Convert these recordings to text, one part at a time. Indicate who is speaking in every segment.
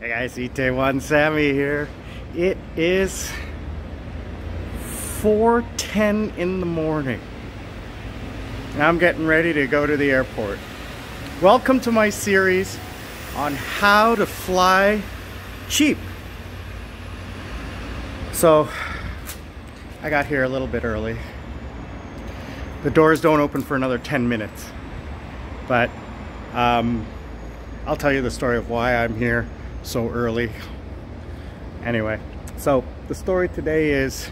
Speaker 1: Hey guys, ET1 Sammy here. It is 4:10 in the morning. Now I'm getting ready to go to the airport. Welcome to my series on how to fly cheap. So I got here a little bit early. The doors don't open for another 10 minutes. But I'll tell you the story of why I'm here so early. Anyway, so the story today is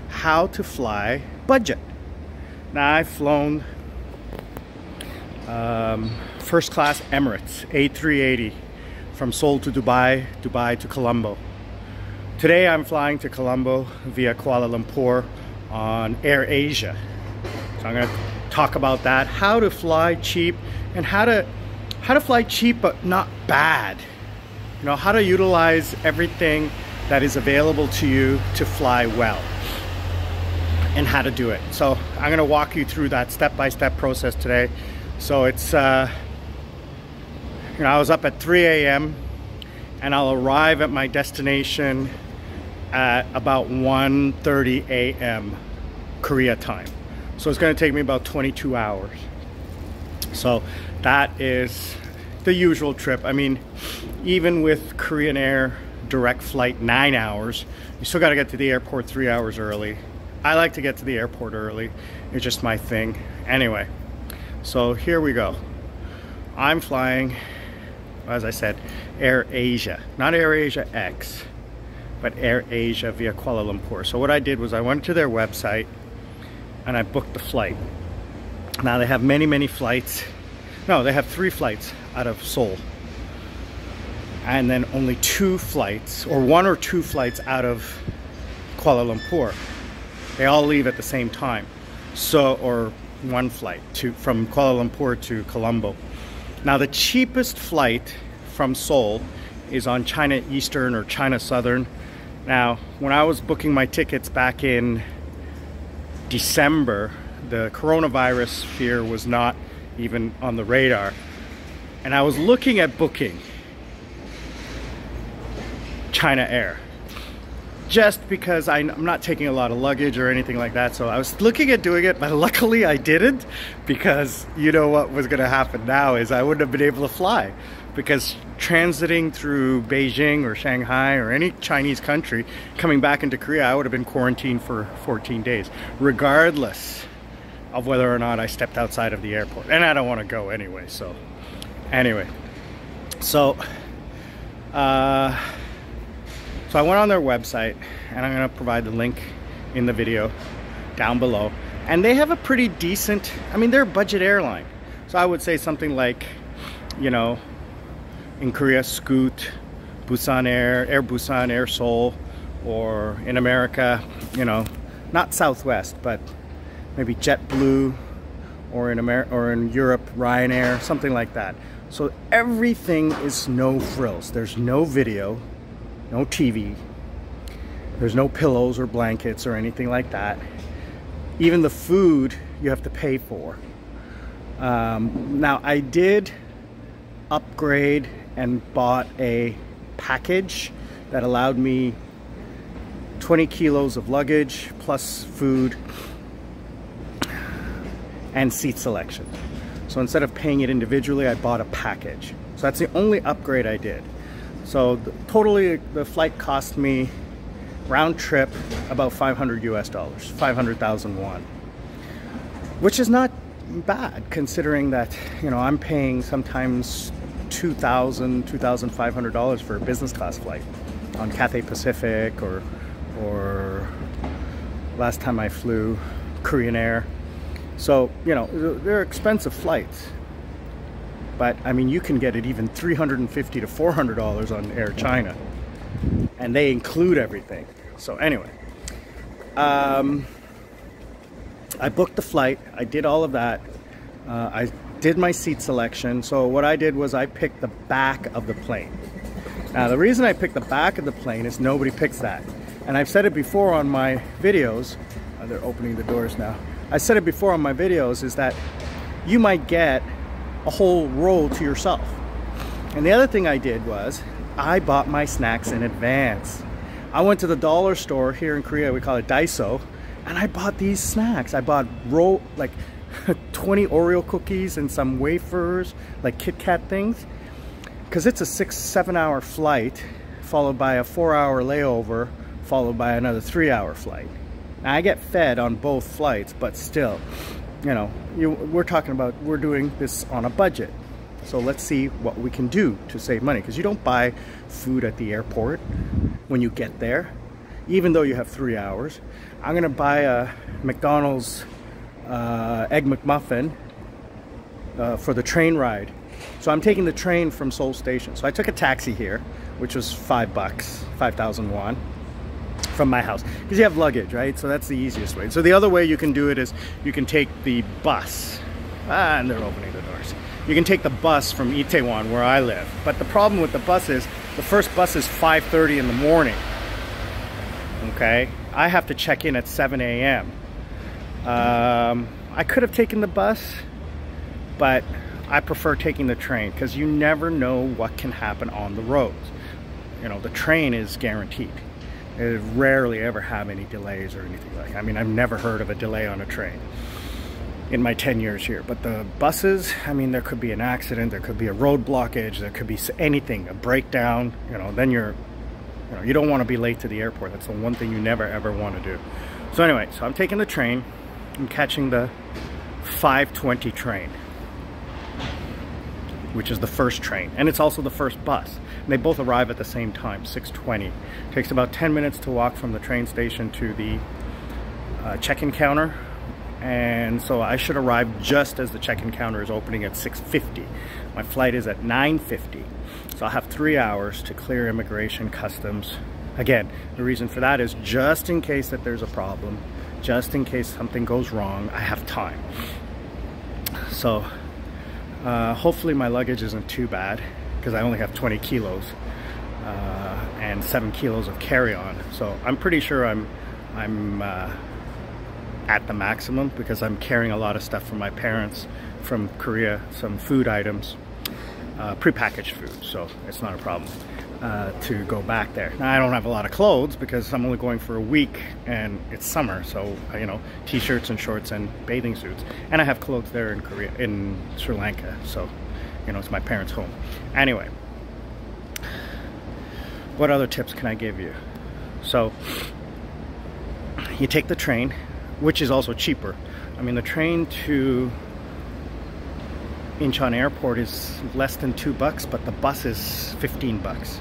Speaker 1: how to fly budget. Now I've flown first class Emirates A380 from Seoul to Dubai, Dubai to Colombo. Today I'm flying to Colombo via Kuala Lumpur on Air Asia. So I'm going to talk about that, how to fly cheap, and how to fly cheap but not bad. You know, how to utilize everything that is available to you to fly well, and how to do it. So I'm going to walk you through that step-by-step process today. So it's I was up at 3 a.m. and I'll arrive at my destination at about 1:30 a.m. Korea time. So it's going to take me about 22 hours. So that is the usual trip. I mean, even with Korean Air direct flight 9 hours, you still got to get to the airport 3 hours early. I like to get to the airport early. It's just my thing. Anyway, so here we go. I'm flying, as I said, Air Asia. Not Air Asia X, but Air Asia via Kuala Lumpur. So what I did was I went to their website and I booked the flight. Now they have many flights. No, they have 3 flights out of Seoul. And then only 2 flights, or 1 or 2 flights out of Kuala Lumpur. They all leave at the same time. So, or 1 flight from Kuala Lumpur to Colombo. Now the cheapest flight from Seoul is on China Eastern or China Southern. Now, when I was booking my tickets back in December, the coronavirus fear was not even on the radar. And I was looking at booking China Air just because I'm not taking a lot of luggage or anything like that. So I was looking at doing it, but luckily I didn't, because you know what was going to happen now is I wouldn't have been able to fly, because transiting through Beijing or Shanghai or any Chinese country coming back into Korea, I would have been quarantined for 14 days regardless of whether or not I stepped outside of the airport, and I don't want to go anyway. So anyway, so I went on their website, and I'm going to provide the link in the video down below. And they have a pretty decent, I mean, they're a budget airline. So I would say something like, you know, in Korea, Scoot, Busan Air, Air Busan, Air Seoul, or in America, you know, not Southwest, but maybe JetBlue, or in America, or in Europe, Ryanair, something like that. So everything is no frills. There's no video, no TV, there's no pillows or blankets or anything like that. Even the food you have to pay for. Now I did upgrade and bought a package that allowed me 20 kilos of luggage plus food and seat selection. So instead of paying it individually, I bought a package. So that's the only upgrade I did. So totally the flight cost me round trip about $500 US, 500,000 won, which is not bad considering that, you know, I'm paying sometimes $2,000, $2,500 for a business class flight on Cathay Pacific, or last time I flew Korean Air. So, you know, they're expensive flights. But I mean, you can get it even $350 to $400 on Air China, and they include everything. So anyway, I booked the flight. I did all of that. I did my seat selection. So what I did was I picked the back of the plane. Now the reason I picked the back of the plane is nobody picks that, and I've said it before on my videos. They're opening the doors now. I said it before on my videos, is that you might get a whole row to yourself. And the other thing I did was I bought my snacks in advance. I went to the dollar store here in Korea, we call it Daiso, and I bought these snacks. I bought like 20 Oreo cookies and some wafers, like Kit Kat things, because it's a 6-7 hour flight followed by a 4-hour layover followed by another 3-hour flight. Now, I get fed on both flights, but still, you know, we're talking about, we're doing this on a budget. So let's see what we can do to save money, because you don't buy food at the airport when you get there, even though you have 3 hours. I'm gonna buy a McDonald's Egg McMuffin for the train ride. So I'm taking the train from Seoul Station. So I took a taxi here, which was $5, 5,000 won from my house, because you have luggage, right? So that's the easiest way. So the other way you can do it is you can take the bus. And they're opening the doors. You can take the bus from Itaewon, where I live. But the problem with the bus is, the first bus is 5:30 in the morning. Okay? I have to check in at 7 a.m. I could have taken the bus, but I prefer taking the train, because you never know what can happen on the roads. You know, the train is guaranteed. It rarely ever have any delays or anything like that. I mean, I've never heard of a delay on a train in my 10 years here. But the buses, I mean, there could be an accident, there could be a road blockage, there could be anything, a breakdown, you know, then you don't want to be late to the airport. That's the one thing you never ever want to do. So anyway, so I'm taking the train. I'm catching the 5:20 train, which is the first train, and it's also the first bus. And they both arrive at the same time, 6:20. Takes about 10 minutes to walk from the train station to the check-in counter. And so I should arrive just as the check-in counter is opening at 6:50. My flight is at 9:50. So I'll have 3 hours to clear immigration, customs. Again, the reason for that is just in case that there's a problem, just in case something goes wrong, I have time. So hopefully my luggage isn't too bad, because I only have 20 kilos and 7 kilos of carry-on. So I'm pretty sure I'm at the maximum, because I'm carrying a lot of stuff from my parents from Korea, some food items, prepackaged food, so it's not a problem to go back there. Now, I don't have a lot of clothes because I'm only going for a week and it's summer, so you know, t-shirts and shorts and bathing suits, and I have clothes there in Korea, in Sri Lanka, so you know, it's my parents' home. Anyway, what other tips can I give you? So you take the train, which is also cheaper. I mean, the train to Incheon Airport is less than $2, but the bus is $15.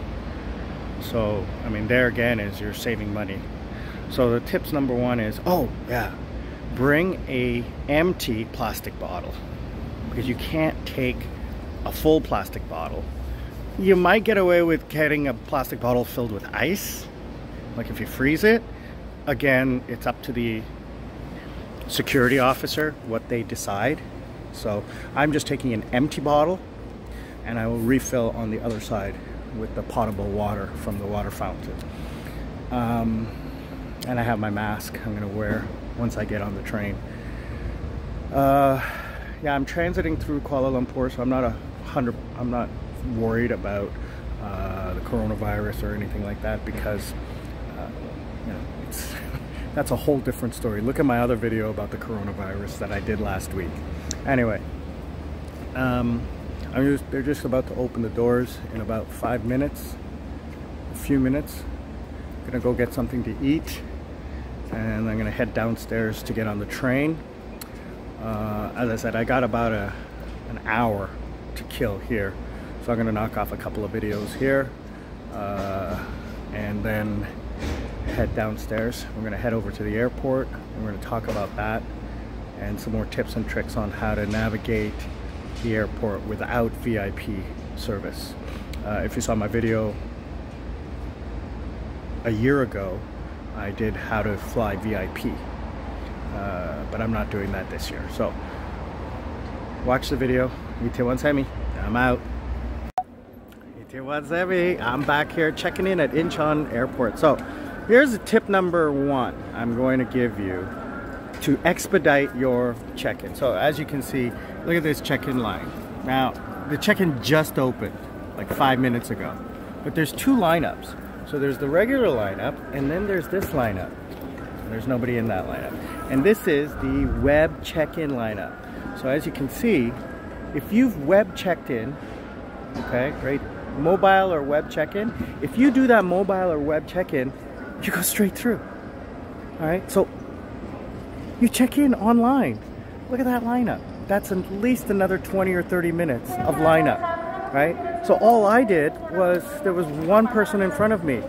Speaker 1: So, I mean, there again is you're saving money. So the tips number one is, oh yeah, bring a empty plastic bottle, because you can't take a full plastic bottle. You might get away with getting a plastic bottle filled with ice, like if you freeze it. Again, it's up to the security officer what they decide. So I'm just taking an empty bottle, and I will refill on the other side with the potable water from the water fountain. And I have my mask I'm gonna wear once I get on the train. Yeah, I'm transiting through Kuala Lumpur, so I'm not worried about the coronavirus or anything like that, because you know, that's a whole different story. Look at my other video about the coronavirus that I did last week. Anyway, they're just about to open the doors in about 5 minutes, a few minutes. I'm gonna go get something to eat, and I'm gonna head downstairs to get on the train. As I said, I got about an hour to kill here, so I'm gonna knock off a couple of videos here, and then head downstairs. We're gonna head over to the airport, and we're gonna talk about that and some more tips and tricks on how to navigate the airport without VIP service. If you saw my video a year ago, I did how to fly VIP, but I'm not doing that this year. So watch the video. Itaewon Semi, I'm out. Itaewon Semi, I'm back here checking in at Incheon Airport. So here's tip number one I'm going to give you to expedite your check-in. So as you can see, look at this check-in line. Now, the check-in just opened like 5 minutes ago. But there's two lineups. So there's the regular lineup, and then there's this lineup. There's nobody in that lineup. And this is the web check-in lineup. So as you can see, if you've web checked in, okay, great, mobile or web check-in, if you do that mobile or web check-in, you go straight through. All right, so you check in online. Look at that lineup. That's at least another 20 or 30 minutes of lineup, right? So all I did was, there was one person in front of me,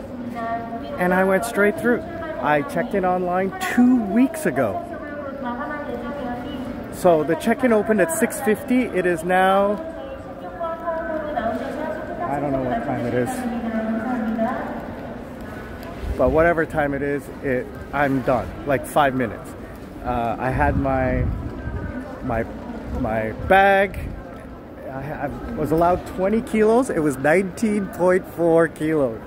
Speaker 1: and I went straight through. I checked in online 2 weeks ago. So the check-in opened at 6:50. It is now, I don't know what time it is, but whatever time it is, I'm done. Like 5 minutes. I had my bag. I was allowed 20 kilos. It was 19.4 kilos.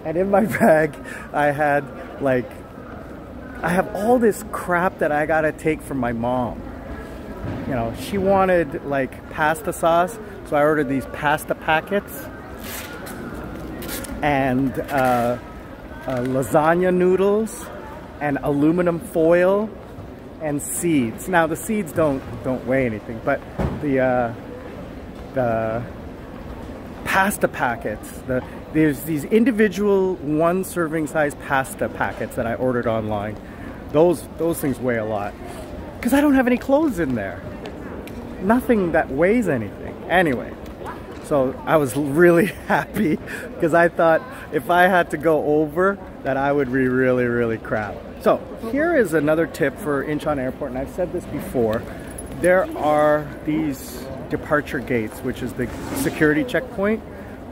Speaker 1: And in my bag, I had I have all this crap that I gotta take from my mom. You know, she wanted like pasta sauce, so I ordered these pasta packets and lasagna noodles and aluminum foil and seeds. Now the seeds don't weigh anything, but the pasta packets, there's these individual 1 serving size pasta packets that I ordered online. Those things weigh a lot because I don't have any clothes in there. Nothing that weighs anything. Anyway, so I was really happy because I thought if I had to go over, that I would be really, really crap. So here is another tip for Incheon Airport, and I've said this before. There are these departure gates, which is the security checkpoint,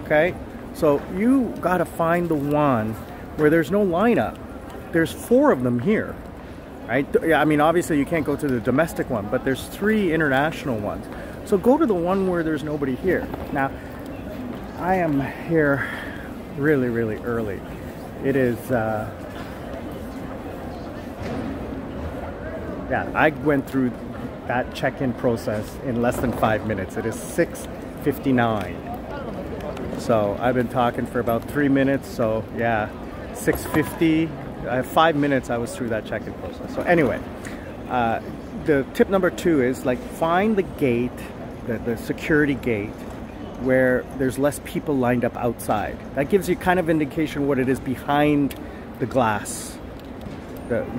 Speaker 1: okay? So you gotta find the one where there's no lineup. There's 4 of them here, right? I mean, obviously you can't go to the domestic one, but there's 3 international ones. So go to the one where there's nobody here. Now, I am here really, really early. It is, yeah, I went through that check-in process in less than 5 minutes. It is 6:59. So I've been talking for about 3 minutes. So yeah, 6:50. 5 minutes I was through that check-in process. So anyway, the tip number 2 is like find the gate, the security gate, where there's less people lined up outside. That gives you kind of indication what it is behind the glass,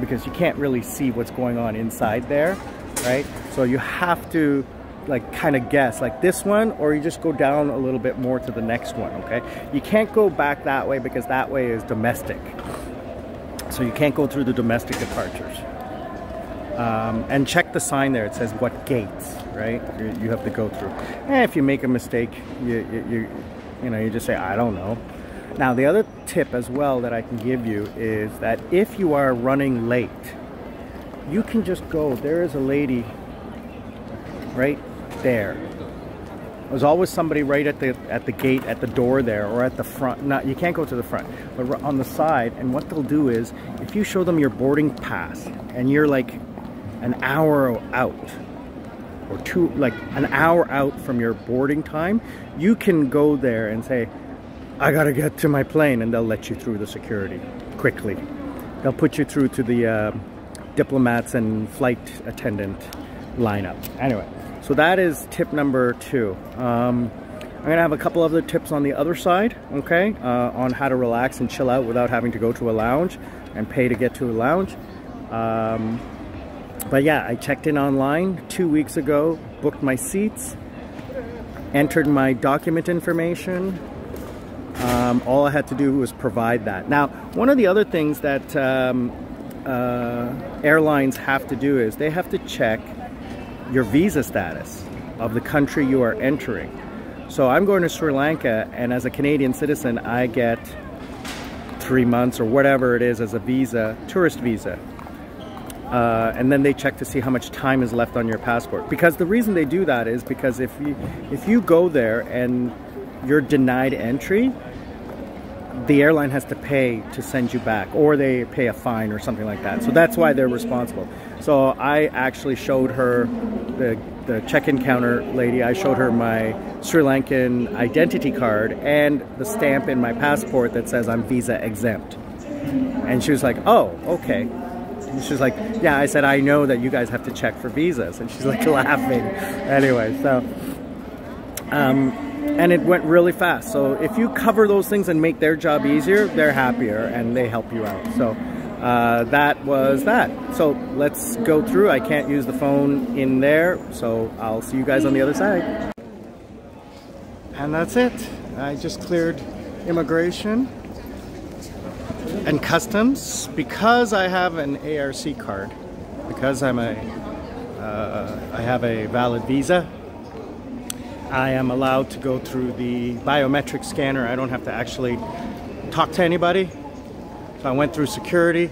Speaker 1: because you can't really see what's going on inside there, right? So you have to like kind of guess, like this one, or you just go down a little bit more to the next one, okay? You can't go back that way because that way is domestic. So you can't go through the domestic departures. And check the sign there. It says what gates, right? You have to go through. And if you make a mistake, you just say, I don't know. Now, the other tip as well that I can give you is that if you are running late, you can just go. There is a lady right there. There's always somebody right at the gate, at the door there, or at the front. Not, you can't go to the front, but on the side. And what they'll do is, if you show them your boarding pass, and you're like an hour out, or an hour out from your boarding time, you can go there and say, I gotta get to my plane, and they'll let you through the security quickly. They'll put you through to the diplomats and flight attendant lineup. Anyway, so that is tip number 2. I'm gonna have a couple other tips on the other side, okay, on how to relax and chill out without having to go to a lounge and pay to get to a lounge. But yeah, I checked in online 2 weeks ago, booked my seats, entered my document information. All I had to do was provide that. Now, one of the other things that airlines have to do is they have to check your visa status of the country you are entering. So I'm going to Sri Lanka, and as a Canadian citizen, I get 3 months or whatever it is as a visa, tourist visa. And then they check to see how much time is left on your passport. Because the reason they do that is because if you go there and you're denied entry, the airline has to pay to send you back, or they pay a fine or something like that. So that's why they're responsible. So I actually showed her the check-in counter lady, I showed her my Sri Lankan identity card and the stamp in my passport that says I'm visa exempt. And she was like, oh, okay. And she was like, yeah, I said, I know that you guys have to check for visas. And she's like laughing. Anyway, so, and it went really fast. So if you cover those things and make their job easier, they're happier and they help you out. So that was that. So let's go through. I can't use the phone in there, so I'll see you guys on the other side. And that's it. I just cleared immigration and customs because I have an ARC card, because I have a valid visa. I am allowed to go through the biometric scanner. I don't have to actually talk to anybody. So I went through security,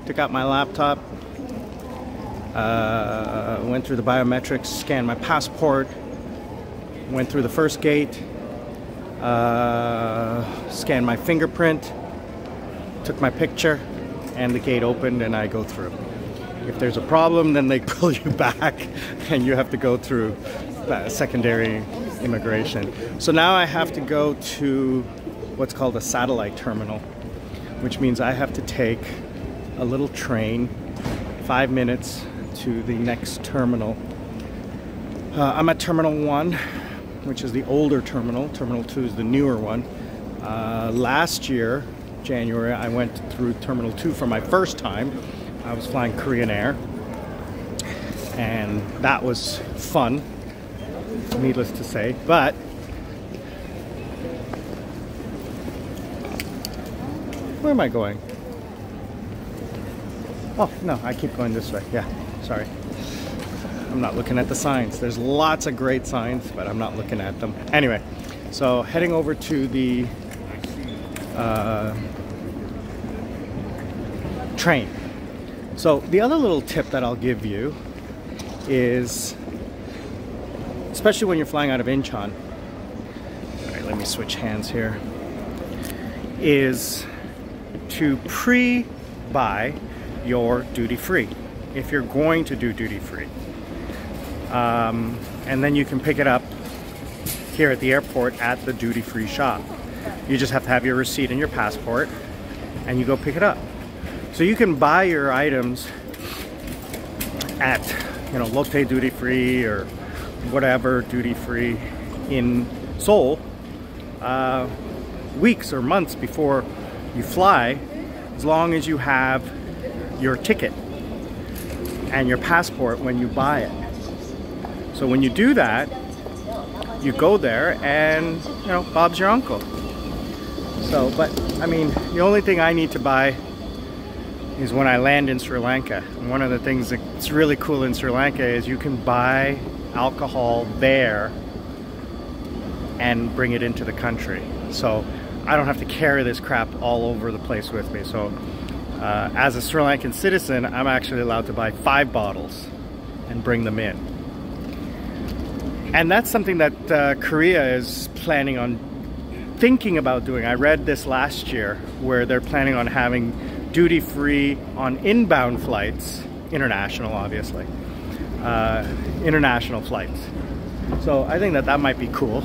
Speaker 1: took out my laptop, went through the biometrics, scanned my passport, went through the first gate, scanned my fingerprint, took my picture, and the gate opened and I go through. If there's a problem, then they pull you back and you have to go through secondary immigration. So now I have to go to what's called a satellite terminal, which means I have to take a little train, 5 minutes to the next terminal. I'm at Terminal 1, which is the older terminal. Terminal 2 is the newer one. Last year, January, I went through Terminal 2 for my first time. I was flying Korean Air, and that was fun, needless to say, but where am I going? Oh, no, I keep going this way. Yeah, sorry. I'm not looking at the signs. There's lots of great signs, but I'm not looking at them. Anyway, so heading over to the train. So the other little tip that I'll give you is, especially when you're flying out of Incheon, all right, let me switch hands here, is to pre-buy your duty-free if you're going to do duty-free. And then you can pick it up here at the airport at the duty-free shop. You just have to have your receipt and your passport and you go pick it up. So you can buy your items at, you know, Lotte duty-free or whatever duty-free in Seoul weeks or months before you fly, as long as you have your ticket and your passport when you buy it. So when you do that, you go there and, you know, Bob's your uncle. So, but I mean, the only thing I need to buy is when I land in Sri Lanka. And one of the things that's really cool in Sri Lanka is you can buy alcohol there and bring it into the country. So I don't have to carry this crap all over the place with me. So as a Sri Lankan citizen, I'm actually allowed to buy 5 bottles and bring them in. And that's something that Korea is planning on thinking about doing. I read this last year where they're planning on having duty-free on inbound flights, international obviously, international flights. So I think that that might be cool.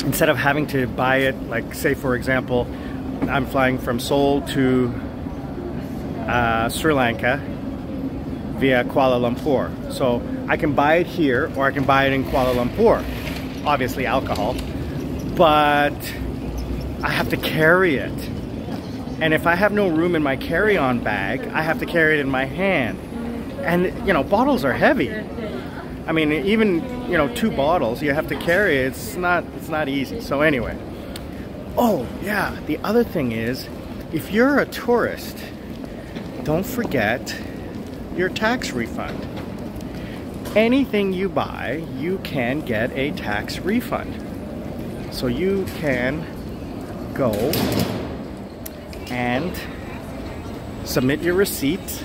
Speaker 1: Instead of having to buy it, like say for example, I'm flying from Seoul to Sri Lanka via Kuala Lumpur. So I can buy it here or I can buy it in Kuala Lumpur. Obviously alcohol, but I have to carry it. And if I have no room in my carry-on bag, I have to carry it in my hand. And you know, bottles are heavy. I mean, even, you know, 2 bottles you have to carry. It's not easy. So anyway. Oh yeah, the other thing is, if you're a tourist, don't forget your tax refund. Anything you buy, you can get a tax refund. So you can go and submit your receipt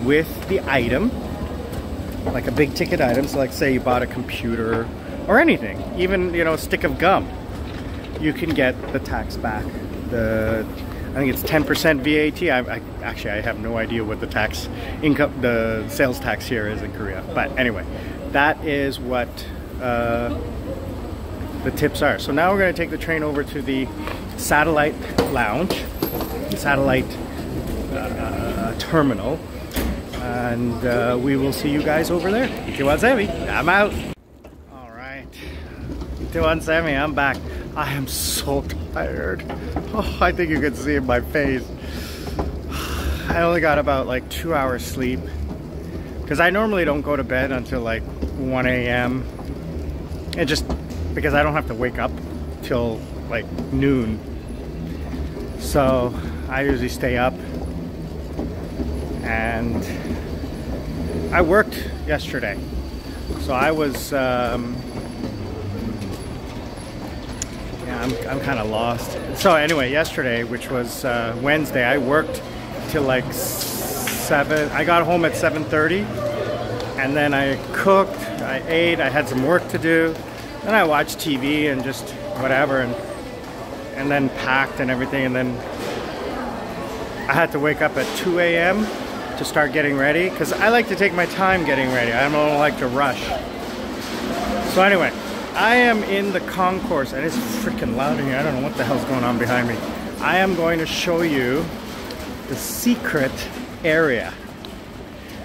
Speaker 1: with the item, like a big ticket item. So like say you bought a computer or anything, even, you know, a stick of gum, you can get the tax back. I think it's 10% VAT. Actually, I have no idea what the sales tax here is in Korea. But anyway, that is what the tips are. So now we're going to take the train over to the satellite lounge, the satellite terminal, and we will see you guys over there. I'm out. All right, I'm back. I am so tired. Oh, I think you can see in my face. I only got about like 2 hours sleep because I normally don't go to bed until like 1 a.m. and just because I don't have to wake up till like noon. So I usually stay up, and I worked yesterday. So I was, I'm kind of lost. So anyway, yesterday, which was Wednesday, I worked till like 7. I got home at 7:30, and then I cooked, I ate, I had some work to do, then I watched TV and just whatever, and then packed and everything, and then I had to wake up at 2 a.m. to start getting ready, because I like to take my time getting ready. I don't like to rush. So anyway, I am in the concourse, and it's freaking loud in here. I don't know what the hell's going on behind me. I am going to show you the secret area.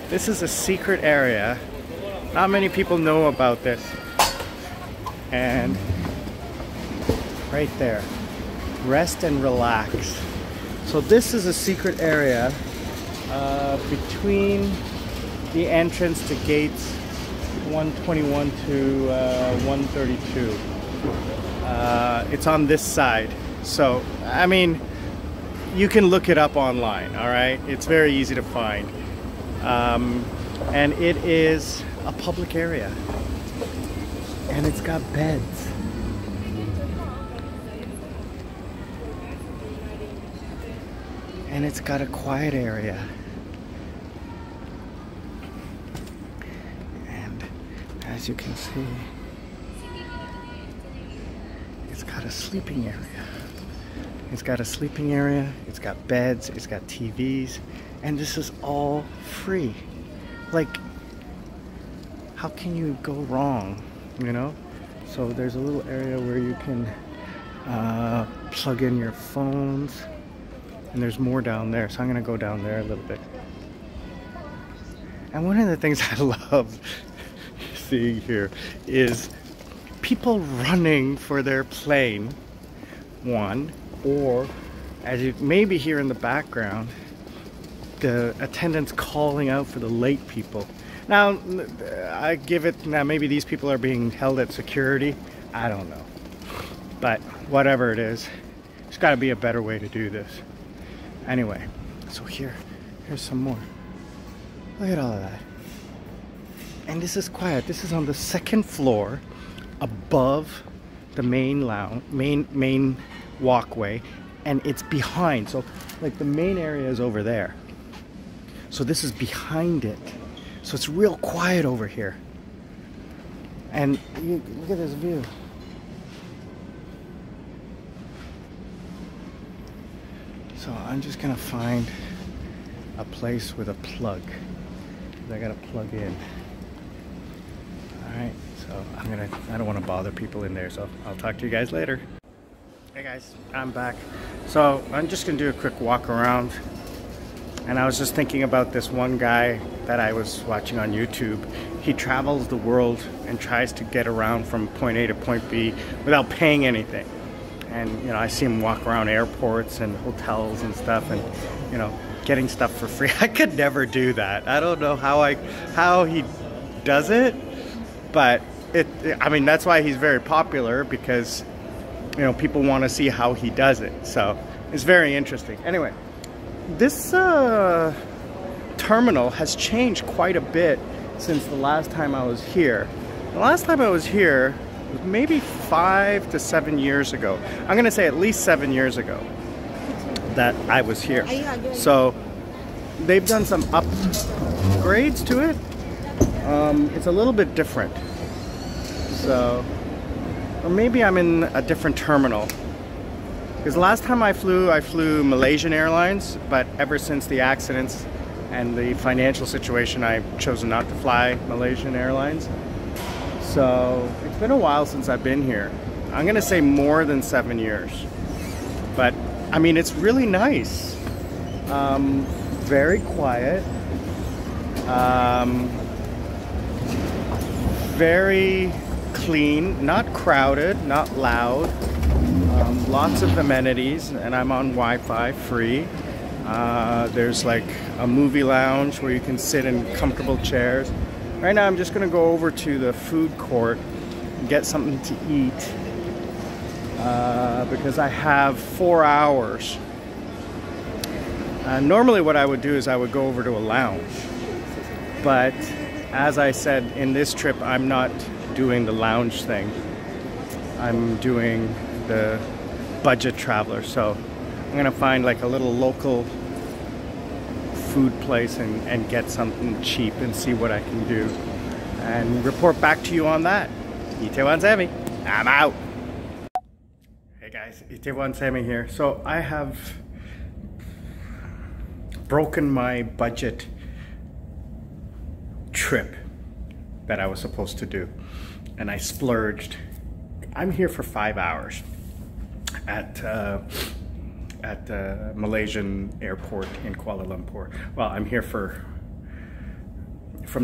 Speaker 1: This is a secret area. Not many people know about this. And right there, rest and relax. So this is a secret area between the entrance to gates 121 to 132. It's on this side. So, I mean, you can look it up online, all right? It's very easy to find. And it is a public area. And it's got beds. And it's got a quiet area. And as you can see, it's got a sleeping area. It's got a sleeping area, it's got beds, it's got TVs, and this is all free. Like, how can you go wrong, you know? So there's a little area where you can plug in your phones, and there's more down there, so I'm gonna go down there a little bit. And one of the things I love seeing here is people running for their plane, one, or as you maybe hear in the background, the attendants calling out for the late people. Now, I give it, now maybe these people are being held at security, I don't know. But whatever it is, there's gotta be a better way to do this. Anyway, so here's some more. Look at all of that. And this is quiet. This is on the second floor above the main lounge, main walkway, and it's behind. So like the main area is over there. So this is behind it. So it's real quiet over here. And look at this view. So I'm just gonna find a place with a plug. I gotta plug in. Alright, so I don't wanna bother people in there, so I'll talk to you guys later. Hey guys, I'm back. So I'm just gonna do a quick walk around. And I was just thinking about this one guy that I was watching on YouTube. He travels the world and tries to get around from point A to point B without paying anything. And you know, I see him walk around airports and hotels and stuff, and you know, getting stuff for free. I could never do that. I don't know how he does it, but I mean, that's why he's very popular, because you know, people want to see how he does it. So it's very interesting. Anyway, this terminal has changed quite a bit since the last time I was here. The last time I was here was maybe 5 to 7 years ago. I'm gonna say at least 7 years ago that I was here. So they've done some upgrades to it. It's a little bit different. So, or maybe I'm in a different terminal. Because the last time I flew Malaysian Airlines, but ever since the accidents and the financial situation, I've chosen not to fly Malaysian Airlines. So it's been a while since I've been here. I'm gonna say more than 7 years. But I mean, it's really nice. Very quiet. Very clean, not crowded, not loud. Lots of amenities, and I'm on Wi-Fi free. There's like a movie lounge where you can sit in comfortable chairs. Right now I'm just gonna go over to the food court and get something to eat because I have 4 hours. Normally what I would do is I would go over to a lounge, but as I said, in this trip I'm not doing the lounge thing. I'm doing the budget traveler, so I'm gonna find like a little local food place and get something cheap and see what I can do and report back to you on that. Itaewon Sammy, I'm out. Hey guys, Itaewon Sammy here. So I have broken my budget trip that I was supposed to do, and I splurged. I'm here for 5 hours at the Malaysian airport in Kuala Lumpur. Well, I'm here from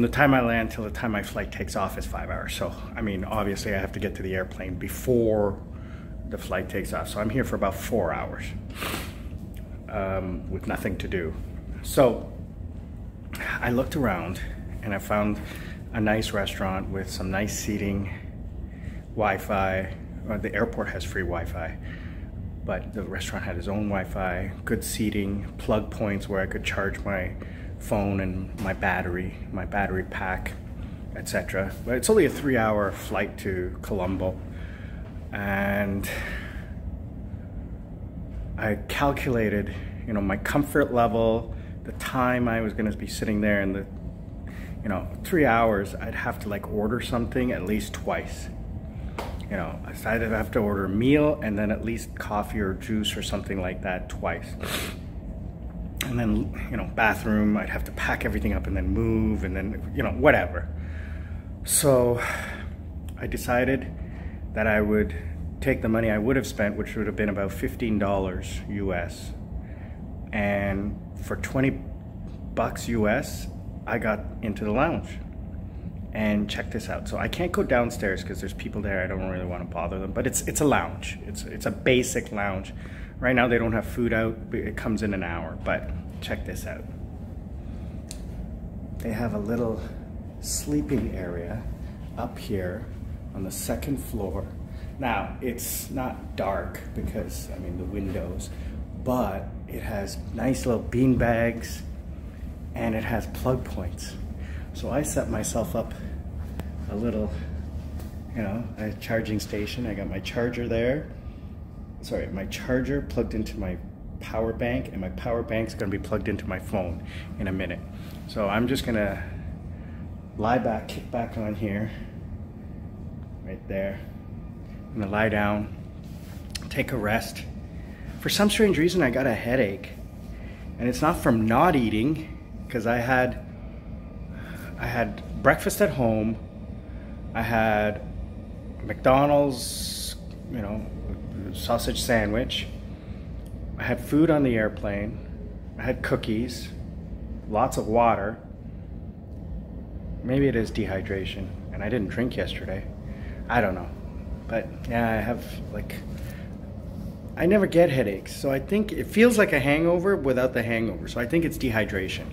Speaker 1: the time I land till the time my flight takes off is 5 hours. So, I mean, obviously I have to get to the airplane before the flight takes off. So I'm here for about 4 hours with nothing to do. So I looked around and I found a nice restaurant with some nice seating, Wi-Fi. The airport has free Wi-Fi, but the restaurant had its own Wi-Fi, good seating, plug points where I could charge my phone and my battery pack, etc. But it's only a 3-hour flight to Colombo, and I calculated, you know, my comfort level, the time I was going to be sitting there, and 3 hours, I'd have to like order something at least twice. You know, I'd have to order a meal and then at least coffee or juice or something like that twice. And then, you know, bathroom, I'd have to pack everything up and then move and then, you know, whatever. So I decided that I would take the money I would have spent, which would have been about $15 US. And for 20 bucks US, I got into the lounge. And check this out. So I can't go downstairs because there's people there. I don't really want to bother them. But it's a lounge. It's a basic lounge. Right now they don't have food out. It comes in an hour. But check this out. They have a little sleeping area up here on the second floor. Now it's not dark because, I mean, the windows, but it has nice little bean bags and it has plug points. So I set myself up a little, you know, a charging station. I got my charger there. Sorry, my charger plugged into my power bank, and my power bank's gonna be plugged into my phone in a minute. So I'm just gonna lie back, kick back on here, right there. I'm gonna lie down, take a rest. For some strange reason, I got a headache, and it's not from not eating, because I had breakfast at home. I had McDonald's, you know, sausage sandwich. I had food on the airplane. I had cookies, lots of water. Maybe it is dehydration, and I didn't drink yesterday. I don't know. But yeah, I have like, I never get headaches. So I think it feels like a hangover without the hangover. So I think it's dehydration.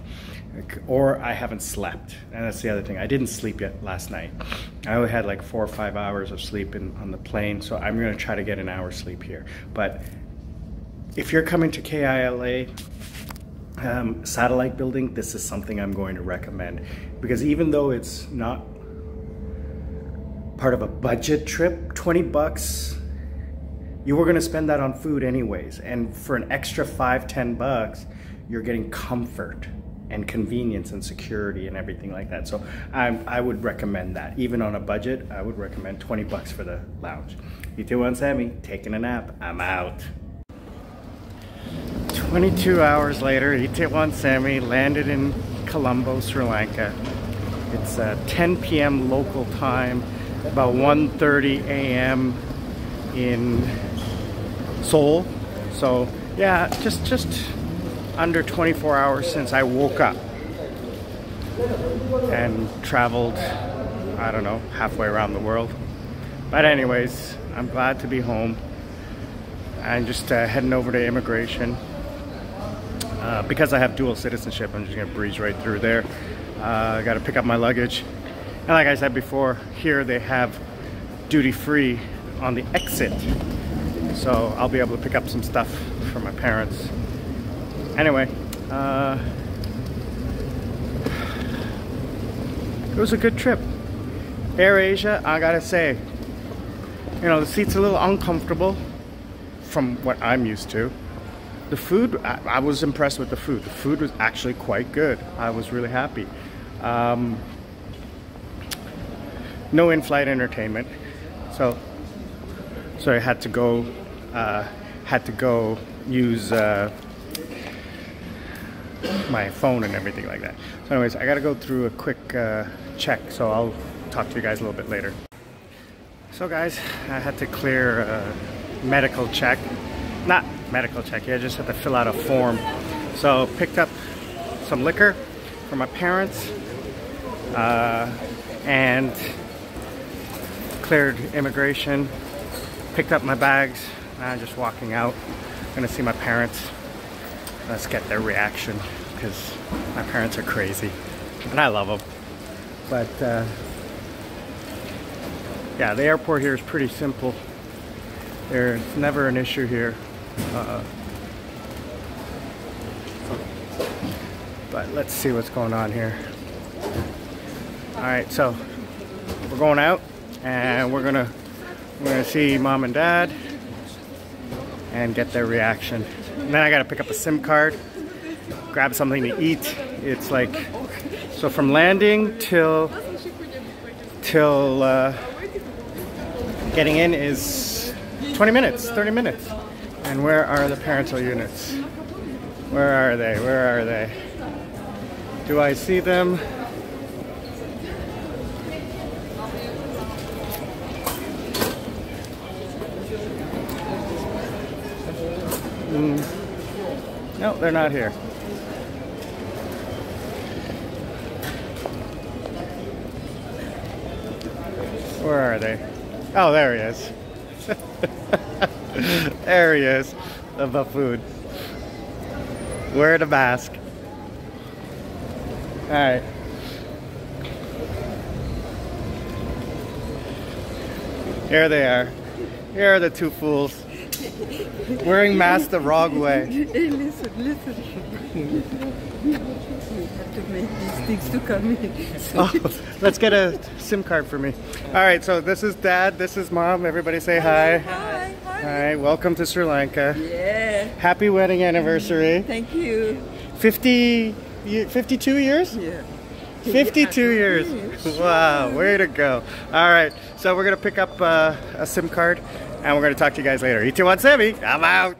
Speaker 1: Or I haven't slept, and that's the other thing. I didn't sleep yet last night. I only had like 4 or 5 hours of sleep on the plane, so I'm gonna try to get an hour's sleep here. But if you're coming to KILA satellite building, this is something I'm going to recommend, because even though it's not part of a budget trip, 20 bucks, you were gonna spend that on food anyways, and for an extra 5-10 bucks, you're getting comfort and convenience and security and everything like that. So I would recommend that. Even on a budget, I would recommend 20 bucks for the lounge. Itaewon Sammy, taking a nap, I'm out. 22 hours later, ET1 Semi landed in Colombo, Sri Lanka. It's 10 p.m. local time, about 1:30 a.m. in Seoul. So yeah, just under 24 hours since I woke up and traveled, I don't know, halfway around the world. But anyways, I'm glad to be home. I'm just heading over to immigration. Because I have dual citizenship, I'm just gonna breeze right through there. I gotta pick up my luggage. And like I said before, here they have duty-free on the exit. So I'll be able to pick up some stuff for my parents. Anyway, it was a good trip. AirAsia, I gotta say, you know, the seat's a little uncomfortable from what I'm used to. The food, I was impressed with the food. The food was actually quite good. I was really happy. No in-flight entertainment, so I had to go use my phone and everything like that. So anyways, I gotta go through a quick check, so I'll talk to you guys a little bit later. So guys, I had to clear a medical check. Not medical check, I just had to fill out a form. So picked up some liquor for my parents and cleared immigration, picked up my bags. I'm just walking out. I'm gonna see my parents. Let's get their reaction, because my parents are crazy and I love them. But yeah, the airport here is pretty simple. There's never an issue here. But let's see what's going on here. Alright, so we're going out and we're gonna see mom and dad and get their reaction. And then I gotta pick up a SIM card, grab something to eat. It's like, so from landing till getting in is 20 minutes, 30 minutes. And where are the parental units? Where are they? Where are they? Do I see them? No, they're not here. Where are they? Oh, there he is. There he is, the buffoon. Wear the mask. Alright. Here they are. Here are the two fools. Wearing masks the wrong way.
Speaker 2: Hey, listen. We have to make these things to come in.
Speaker 1: Oh, let's get a SIM card for me. Alright, so this is Dad, this is Mom. Everybody say hi.
Speaker 2: Hi.
Speaker 1: Alright, welcome to Sri Lanka.
Speaker 2: Yeah.
Speaker 1: Happy wedding anniversary.
Speaker 2: Thank you.
Speaker 1: 52 years?
Speaker 2: Yeah.
Speaker 1: 52 years. Wow, way to go. Alright, so we're going to pick up a SIM card and we're going to talk to you guys later. ET1 Semi, I'm out.